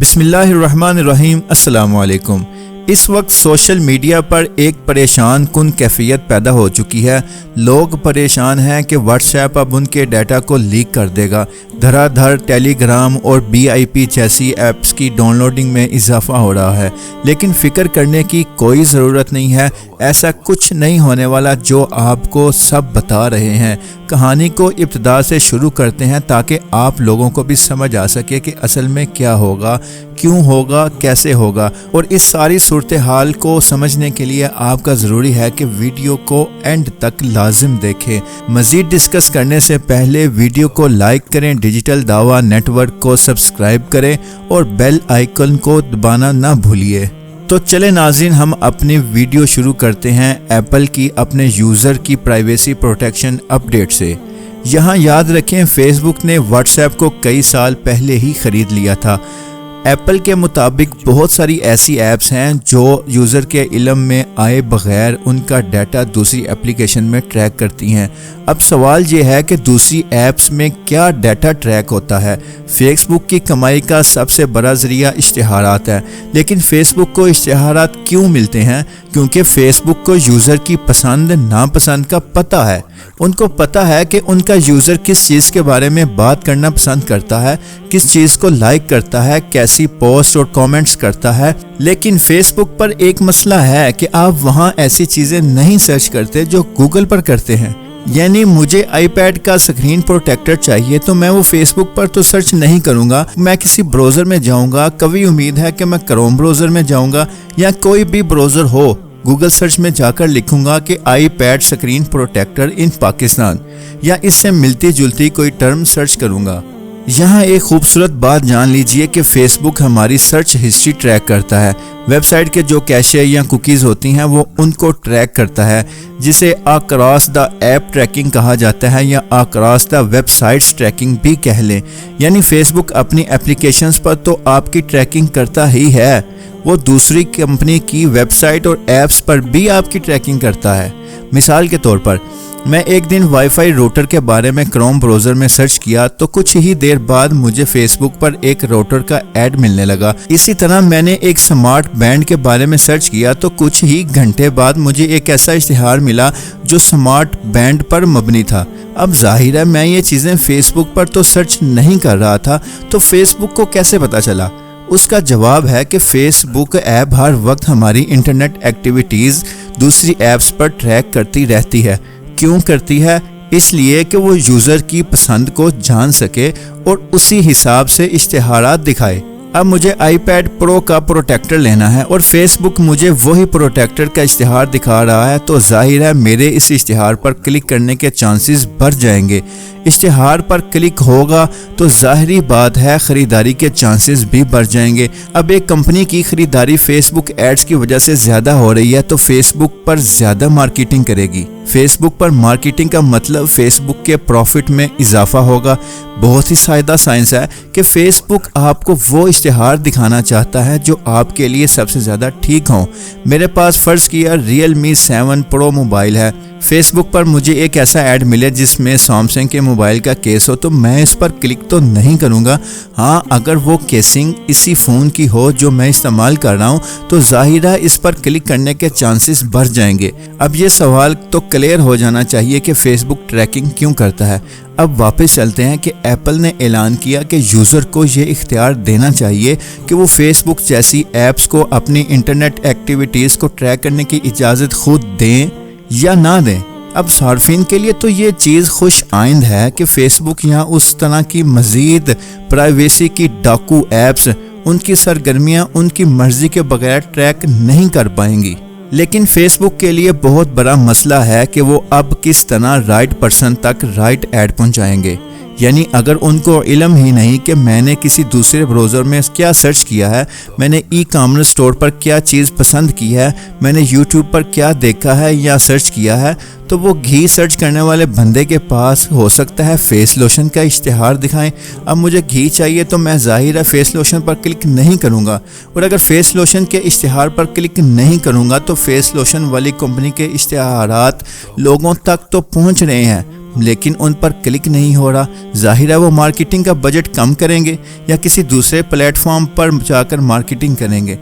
بسم اللہ الرحمن الرحیم۔ السلام علیکم۔ اس وقت سوشل میڈیا پر ایک پریشان کن کیفیت پیدا ہو چکی ہے۔ لوگ پریشان ہیں کہ واٹس ایپ اب ان کے ڈیٹا کو لیک کر دے گا۔ دھڑا دھڑ ٹیلی گرام اور BIP جیسی ایپس کی ڈاؤن لوڈنگ میں اضافہ ہو رہا ہے، لیکن فکر کرنے کی کوئی ضرورت نہیں ہے۔ ایسا کچھ نہیں ہونے والا جو آپ کو سب بتا رہے ہیں۔ کہانی کو ابتدا سے شروع کرتے ہیں تاکہ آپ لوگوں کو بھی سمجھ آ سکے کہ اصل میں کیا ہوگا، کیوں ہوگا، کیسے ہوگا۔ اور اس ساری صورتحال کو سمجھنے کے لیے آپ کا ضروری ہے کہ ویڈیو کو اینڈ تک لازم دیکھیں۔ مزید ڈسکس کرنے سے پہلے ویڈیو کو لائک کریں، ڈیجیٹل دعویٰ نیٹ ورک کو سبسکرائب کریں اور بیل آئیکن کو دبانا نہ بھولیے۔ تو چلیں ناظرین، ہم اپنی ویڈیو شروع کرتے ہیں ایپل کی اپنے یوزر کی پرائیویسی پروٹیکشن اپ ڈیٹ سے۔ یہاں یاد رکھیں فیس بک نے واٹس ایپ کو کئی سال پہلے ہی خرید لیا تھا۔ ایپل کے مطابق بہت ساری ایسی ایپس ہیں جو یوزر کے علم میں آئے بغیر ان کا ڈیٹا دوسری اپلیکیشن میں ٹریک کرتی ہیں۔ اب سوال یہ ہے کہ دوسری ایپس میں کیا ڈیٹا ٹریک ہوتا ہے؟ فیس بک کی کمائی کا سب سے بڑا ذریعہ اشتہارات ہے، لیکن فیس بک کو اشتہارات کیوں ملتے ہیں؟ کیونکہ فیس بک کو یوزر کی پسند ناپسند کا پتہ ہے۔ ان کو پتہ ہے کہ ان کا یوزر کس چیز کے بارے میں بات کرنا پسند کرتا ہے، کس چیز کو لائک کرتا ہے، کیسی پوسٹ اور کامنٹس کرتا ہے۔ لیکن فیس بک پر ایک مسئلہ ہے کہ آپ وہاں ایسی چیزیں نہیں سرچ کرتے جو گوگل پر کرتے ہیں۔ یعنی مجھے آئی پیڈ کا سکرین پروٹیکٹر چاہیے تو میں وہ فیس بک پر تو سرچ نہیں کروں گا، میں کسی براؤزر میں جاؤں گا۔ کبھی امید ہے کہ میں کروم براؤزر میں جاؤں گا یا کوئی بھی براؤزر ہو، گوگل سرچ میں جا کر لکھوں گا کہ آئی پیڈ سکرین پروٹیکٹر ان پاکستان، یا اس سے ملتی جلتی کوئی ٹرم سرچ کروں گا۔ یہاں ایک خوبصورت بات جان لیجئے کہ فیس بک ہماری سرچ ہسٹری ٹریک کرتا ہے۔ ویب سائٹ کے جو کیشے یا کوکیز ہوتی ہیں وہ ان کو ٹریک کرتا ہے، جسے اکراس دا ایپ ٹریکنگ کہا جاتا ہے یا across the websites tracking بھی کہہ لیں۔ یعنی فیس بک اپنی اپلیکیشنز پر تو آپ کی ٹریکنگ کرتا ہی ہے، وہ دوسری کمپنی کی ویب سائٹ اور ایپس پر بھی آپ کی ٹریکنگ کرتا ہے۔ مثال کے طور پر میں ایک دن وائی فائی روٹر کے بارے میں کروم براؤزر میں سرچ کیا تو کچھ ہی دیر بعد مجھے فیس بک پر ایک روٹر کا ایڈ ملنے لگا۔ اسی طرح میں نے ایک سمارٹ بینڈ کے بارے میں سرچ کیا تو کچھ ہی گھنٹے بعد مجھے ایک ایسا اشتہار ملا جو سمارٹ بینڈ پر مبنی تھا۔ اب ظاہر ہے میں یہ چیزیں فیس بک پر تو سرچ نہیں کر رہا تھا، تو فیس بک کو کیسے پتہ چلا؟ اس کا جواب ہے کہ فیس بک ایپ ہر وقت ہماری انٹرنیٹ ایکٹیویٹیز دوسری ایپس پر ٹریک کرتی رہتی ہے۔ کیوں کرتی ہے؟ اس لیے کہ وہ یوزر کی پسند کو جان سکے اور اسی حساب سے اشتہارات دکھائے۔ اب مجھے آئی پیڈ پرو کا پروٹیکٹر لینا ہے اور فیس بک مجھے وہی پروٹیکٹر کا اشتہار دکھا رہا ہے، تو ظاہر ہے میرے اس اشتہار پر کلک کرنے کے چانسز بڑھ جائیں گے۔ اشتہار پر کلک ہوگا تو ظاہری بات ہے خریداری کے چانسز بھی بڑھ جائیں گے۔ اب ایک کمپنی کی خریداری فیس بک ایڈز کی وجہ سے زیادہ ہو رہی ہے تو فیس بک پر زیادہ مارکیٹنگ کرے گی۔ فیس بک پر مارکیٹنگ کا مطلب فیس بک کے پروفٹ میں اضافہ ہوگا۔ بہت ہی سادہ سائنس ہے کہ فیس بک آپ کو وہ اشتہار دکھانا چاہتا ہے جو آپ کے لیے سب سے زیادہ ٹھیک ہوں۔ میرے پاس فرض کیا Realme 7 Pro موبائل ہے، فیس بک پر مجھے ایک ایسا ایڈ ملے جس میں سیمسنگ کے موبائل کا کیس ہو تو میں اس پر کلک تو نہیں کروں گا۔ ہاں، اگر وہ کیسنگ اسی فون کی ہو جو میں استعمال کر رہا ہوں تو ظاہر ہے اس پر کلک کرنے کے چانسز بڑھ جائیں گے۔ اب یہ سوال تو کلیئر ہو جانا چاہیے کہ فیس بک ٹریکنگ کیوں کرتا ہے۔ اب واپس چلتے ہیں کہ ایپل نے اعلان کیا کہ یوزر کو یہ اختیار دینا چاہیے کہ وہ فیس بک جیسی ایپس کو اپنی انٹرنیٹ ایکٹیویٹیز کو ٹریک کرنے کی اجازت خود دیں یا نہ دیں۔ اب صارفین کے لیے تو یہ چیز خوش آئند ہے کہ فیس بک یا اس طرح کی مزید پرائیویسی کی ڈاکو ایپس ان کی سرگرمیاں ان کی مرضی کے بغیر ٹریک نہیں کر پائیں گی۔ لیکن فیس بک کے لیے بہت بڑا مسئلہ ہے کہ وہ اب کس طرح رائٹ پرسن تک رائٹ ایڈ پہنچائیں گے۔ یعنی اگر ان کو علم ہی نہیں کہ میں نے کسی دوسرے براؤزر میں کیا سرچ کیا ہے، میں نے ای کامرس اسٹور پر کیا چیز پسند کی ہے، میں نے یوٹیوب پر کیا دیکھا ہے یا سرچ کیا ہے، تو وہ گھی سرچ کرنے والے بندے کے پاس ہو سکتا ہے فیس لوشن کا اشتہار دکھائیں۔ اب مجھے گھی چاہیے تو میں ظاہر ہے فیس لوشن پر کلک نہیں کروں گا، اور اگر فیس لوشن کے اشتہار پر کلک نہیں کروں گا تو فیس لوشن والی کمپنی کے اشتہارات لوگوں تک تو پہنچ رہے ہیں لیکن ان پر کلک نہیں ہو رہا۔ ظاہر ہے وہ مارکیٹنگ کا بجٹ کم کریں گے یا کسی دوسرے پلیٹ فارم پر جا کر مارکیٹنگ کریں گے،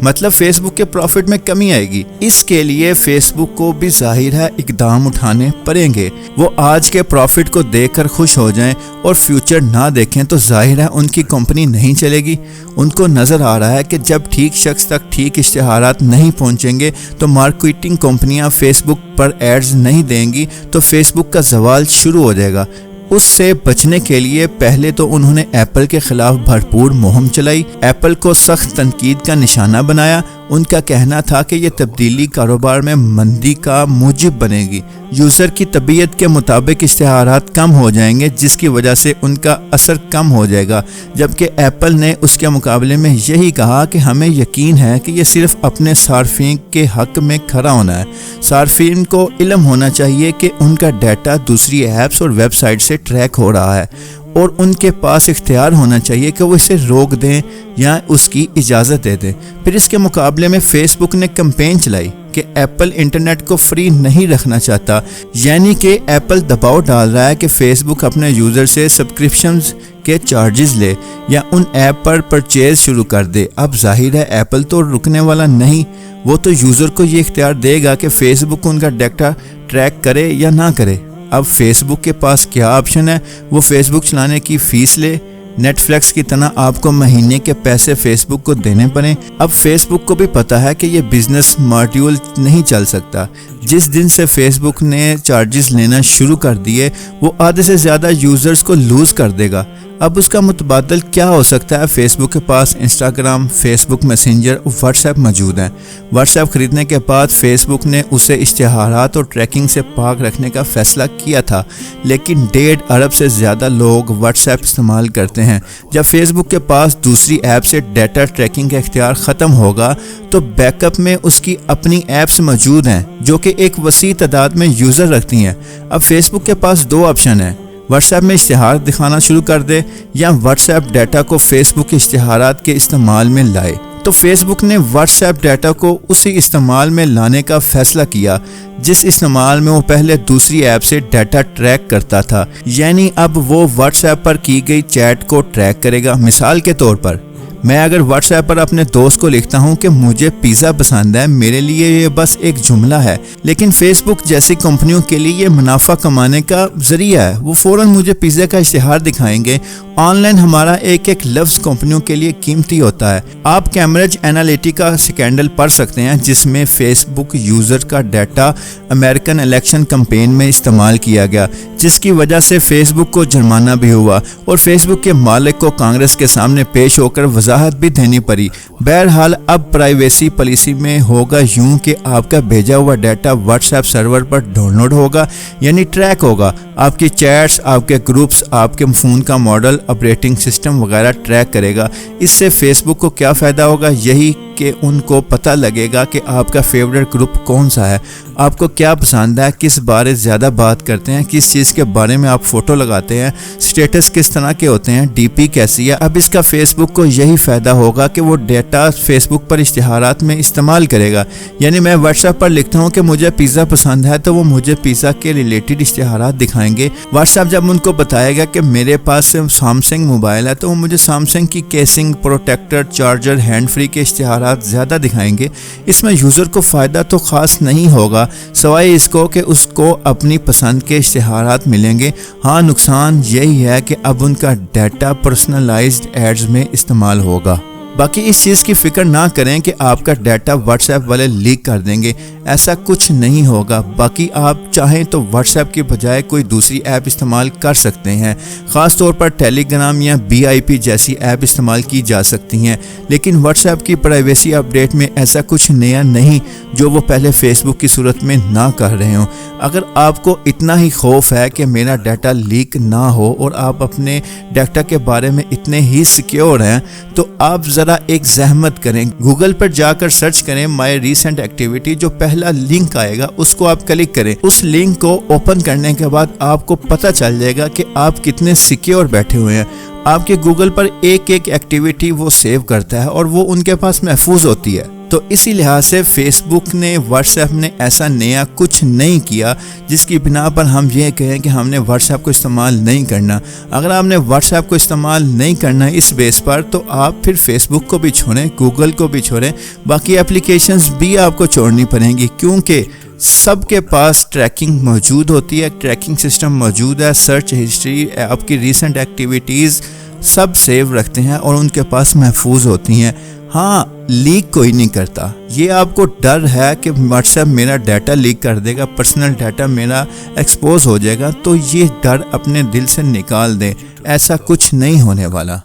مطلب فیس بک کے پروفٹ میں کمی آئے گی۔ اس کے لیے فیس بک کو بھی ظاہر ہے اقدام اٹھانے پڑیں گے۔ وہ آج کے پروفٹ کو دیکھ کر خوش ہو جائیں اور فیوچر نہ دیکھیں تو ظاہر ہے ان کی کمپنی نہیں چلے گی۔ ان کو نظر آ رہا ہے کہ جب ٹھیک شخص تک ٹھیک اشتہارات نہیں پہنچیں گے تو مارکیٹنگ کمپنیاں فیس بک پر ایڈز نہیں دیں گی تو فیس بک کا زوال شروع ہو جائے گا۔ اس سے بچنے کے لیے پہلے تو انہوں نے ایپل کے خلاف بھرپور مہم چلائی، ایپل کو سخت تنقید کا نشانہ بنایا۔ ان کا کہنا تھا کہ یہ تبدیلی کاروبار میں مندی کا موجب بنے گی، یوزر کی طبیعت کے مطابق اشتہارات کم ہو جائیں گے جس کی وجہ سے ان کا اثر کم ہو جائے گا، جبکہ ایپل نے اس کے مقابلے میں یہی کہا کہ ہمیں یقین ہے کہ یہ صرف اپنے صارفین کے حق میں کھڑا ہونا ہے۔ صارفین کو علم ہونا چاہیے کہ ان کا ڈیٹا دوسری ایپس اور ویب سائٹ سے ٹریک ہو رہا ہے اور ان کے پاس اختیار ہونا چاہیے کہ وہ اسے روک دیں یا اس کی اجازت دے دیں۔ پھر اس کے مقابلے میں فیس بک نے کمپین چلائی کہ ایپل انٹرنیٹ کو فری نہیں رکھنا چاہتا، یعنی کہ ایپل دباؤ ڈال رہا ہے کہ فیس بک اپنے یوزر سے سبسکرپشنز کے چارجز لے یا ان ایپ پر پرچیز شروع کر دے۔ اب ظاہر ہے ایپل تو رکنے والا نہیں، وہ تو یوزر کو یہ اختیار دے گا کہ فیس بک ان کا ڈیٹا ٹریک کرے یا نہ کرے۔ اب فیس بک کے پاس کیا آپشن ہے؟ وہ فیس بک چلانے کی فیس لے، نیٹ فلیکس کی طرح آپ کو مہینے کے پیسے فیس بک کو دینے پڑیں۔ اب فیس بک کو بھی پتا ہے کہ یہ بزنس ماڈیول نہیں چل سکتا۔ جس دن سے فیس بک نے چارجز لینا شروع کر دیے وہ آدھے سے زیادہ یوزرز کو لوز کر دے گا۔ اب اس کا متبادل کیا ہو سکتا ہے؟ فیس بک کے پاس انسٹاگرام، فیس بک میسنجر اور واٹس ایپ موجود ہیں۔ واٹس ایپ خریدنے کے بعد فیس بک نے اسے اشتہارات اور ٹریکنگ سے پاک رکھنے کا فیصلہ کیا تھا، لیکن 1.5 ارب سے زیادہ لوگ واٹس ایپ استعمال کرتے ہیں۔ جب فیس بک کے پاس دوسری ایپ سے ڈیٹا ٹریکنگ کا اختیار ختم ہوگا تو بیک اپ میں اس کی اپنی ایپس موجود ہیں جو کہ ایک وسیع تعداد میں یوزر رکھتی ہیں۔ اب فیس بک کے پاس 2 آپشن ہیں، واٹس ایپ میں اشتہار دکھانا شروع کر دے یا واٹس ایپ ڈیٹا کو فیس بک کے اشتہارات کے استعمال میں لائے۔ تو فیس بک نے واٹس ایپ ڈیٹا کو اسی استعمال میں لانے کا فیصلہ کیا جس استعمال میں وہ پہلے دوسری ایپ سے ڈیٹا ٹریک کرتا تھا، یعنی اب وہ واٹس ایپ پر کی گئی چیٹ کو ٹریک کرے گا۔ مثال کے طور پر میں اگر واٹس ایپ پر اپنے دوست کو لکھتا ہوں کہ مجھے پیزا پسند ہے، میرے لیے یہ بس ایک جملہ ہے، لیکن فیس بک جیسی کمپنیوں کے لیے یہ منافع کمانے کا ذریعہ ہے۔ وہ فوراً مجھے پیزا کا اشتہار دکھائیں گے۔ آن لائن ہمارا ایک ایک لفظ کمپنیوں کے لیے قیمتی ہوتا ہے۔ آپ کیمبرج انالیٹیکا سکینڈل پڑھ سکتے ہیں جس میں فیس بک یوزر کا ڈیٹا امریکن الیکشن کمپین میں استعمال کیا گیا، جس کی وجہ سے فیس بک کو جرمانہ بھی ہوا اور فیس بک کے مالک کو کانگریس کے سامنے پیش ہو کر وضاحت بھی دینی پڑی۔ بہرحال اب پرائیویسی پالیسی میں ہوگا یوں کہ آپ کا بھیجا ہوا ڈیٹا واٹس ایپ سرور پر ڈاؤن لوڈ ہوگا، یعنی ٹریک ہوگا۔ آپ کی چیٹس، آپ کے گروپس، آپ کے فون کا ماڈل، آپریٹنگ سسٹم وغیرہ ٹریک کرے گا۔ اس سے فیس بک کو کیا فائدہ ہوگا؟ یہی کہ ان کو پتہ لگے گا کہ آپ کا فیوریٹ گروپ کون سا ہے، آپ کو کیا پسند ہے، کس بارے زیادہ بات کرتے ہیں، کس چیز کے بارے میں آپ فوٹو لگاتے ہیں، سٹیٹس کس طرح کے ہوتے ہیں، ڈی پی کیسی ہے۔ اب اس کا فیس بک کو یہی فائدہ ہوگا کہ وہ ڈیٹا فیس بک پر اشتہارات میں استعمال کرے گا۔ یعنی میں واٹس ایپ پر لکھتا ہوں کہ مجھے پیزا پسند ہے تو وہ مجھے پیزا کے ریلیٹڈ اشتہارات دکھائیں گے۔ واٹس ایپ جب ان کو بتائے گا کہ میرے پاس سامسنگ موبائل ہے تو وہ مجھے سامسنگ کی casing, protector, charger, hand free کے اشتہارات زیادہ دکھائیں گے۔ اس میں یوزر کو فائدہ تو خاص نہیں ہوگا سوائے اس کو کہ اس کو اپنی پسند کے اشتہارات ملیں گے۔ ہاں، نقصان یہی ہے کہ اب ان کا ڈیٹا پرسنلائزڈ ایڈز میں استعمال ہوگا۔ باقی اس چیز کی فکر نہ کریں کہ آپ کا ڈیٹا واٹس ایپ والے لیک کر دیں گے، ایسا کچھ نہیں ہوگا۔ باقی آپ چاہیں تو واٹس ایپ کے بجائے کوئی دوسری ایپ استعمال کر سکتے ہیں، خاص طور پر ٹیلی گرام یا BIP جیسی ایپ استعمال کی جا سکتی ہیں، لیکن واٹس ایپ کی پرائیویسی اپڈیٹ میں ایسا کچھ نیا نہیں جو وہ پہلے فیس بک کی صورت میں نہ کر رہے ہوں۔ اگر آپ کو اتنا ہی خوف ہے کہ میرا ڈیٹا لیک نہ ہو اور آپ اپنے ڈیٹا کے بارے میں اتنے ہی سیکیور ہیں تو آپ ذرا ایک زحمت کریں، گوگل پر جا کر سرچ کریں مائی ریسنٹ ایکٹیویٹی، جو پہلا لنک آئے گا اس کو آپ کلک کریں۔ اس لنک کو اوپن کرنے کے بعد آپ کو پتہ چل جائے گا کہ آپ کتنے سیکیور بیٹھے ہوئے ہیں۔ آپ کے گوگل پر ایک ایکٹیویٹی وہ سیو کرتا ہے اور وہ ان کے پاس محفوظ ہوتی ہے۔ تو اسی لحاظ سے فیس بک نے، واٹس ایپ نے ایسا نیا کچھ نہیں کیا جس کی بنا پر ہم یہ کہیں کہ ہم نے واٹس ایپ کو استعمال نہیں کرنا۔ اگر آپ نے واٹس ایپ کو استعمال نہیں کرنا اس بیس پر، تو آپ پھر فیس بک کو بھی چھوڑیں، گوگل کو بھی چھوڑیں، باقی اپلیکیشنز بھی آپ کو چھوڑنی پڑیں گی، کیونکہ سب کے پاس ٹریکنگ موجود ہوتی ہے، ٹریکنگ سسٹم موجود ہے، سرچ ہسٹری، آپ کی ریسنٹ ایکٹیویٹیز سب سیو رکھتے ہیں اور ان کے پاس محفوظ ہوتی ہیں۔ ہاں، لیک کوئی نہیں کرتا۔ یہ آپ کو ڈر ہے کہ واٹس ایپ میرا ڈیٹا لیک کر دے گا، پرسنل ڈیٹا میرا ایکسپوز ہو جائے گا، تو یہ ڈر اپنے دل سے نکال دیں، ایسا کچھ نہیں ہونے والا۔